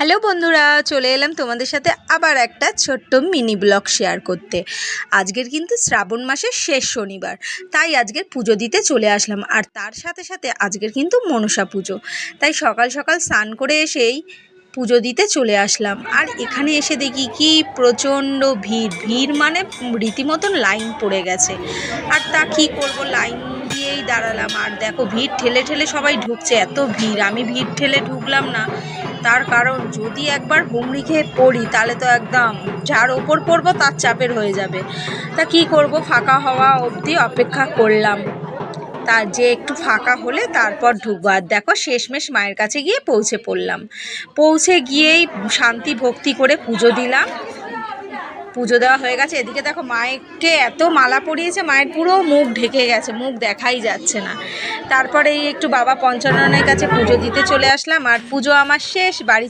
Hello বন্ধুরা, চলে এলাম তোমাদের সাথে আবার একটা ছোট্ট মিনি ব্লগ শেয়ার করতে। আজকের কিন্তু শ্রাবণ মাসের শেষ শনিবার, তাই আজকের পুজো দিতে চলে আসলাম। আর তার সাথে সাথে আজকের কিন্তু মনসা পুজো, তাই সকাল সকাল স্নান করে এসেই পুজো দিতে চলে আসলাম। আর এখানে এসে দেখি কি প্রচণ্ড ভিড় মানে রীতিমতন লাইন পড়ে গেছে। আর তা কী করব, লাইন দিয়েই দাঁড়ালাম। আর দেখো ভিড় ঠেলে ঠেলে সবাই ঢুকছে, এত ভিড়, আমি ভিড় ঠেলে ঢুকলাম না। তার কারণ যদি একবার হুমড়ি খেয়ে পড়ি তাহলে তো একদম যার ওপর পড়বো তার চাপের হয়ে যাবে। তা কি করব, ফাঁকা হওয়া অবধি অপেক্ষা করলাম। তার যে একটু ফাঁকা হলে তারপর ঢুকবো। আর দেখো শেষমেশ মায়ের কাছে গিয়ে পৌঁছে পড়লাম। পৌঁছে গিয়েই শান্তি ভক্তি করে পুজো দিলাম। পুজো দেওয়া হয়ে গেছে। এদিকে দেখো মায়েরকে এত মালা পরিয়েছে, মায়ের পুরো মুখ ঢেকে গেছে, মুখ দেখাই যাচ্ছে না। তারপরে একটু বাবা পঞ্চাননের কাছে পুজো দিতে চলে আসলাম। আর পুজো আমার শেষ, বাড়ি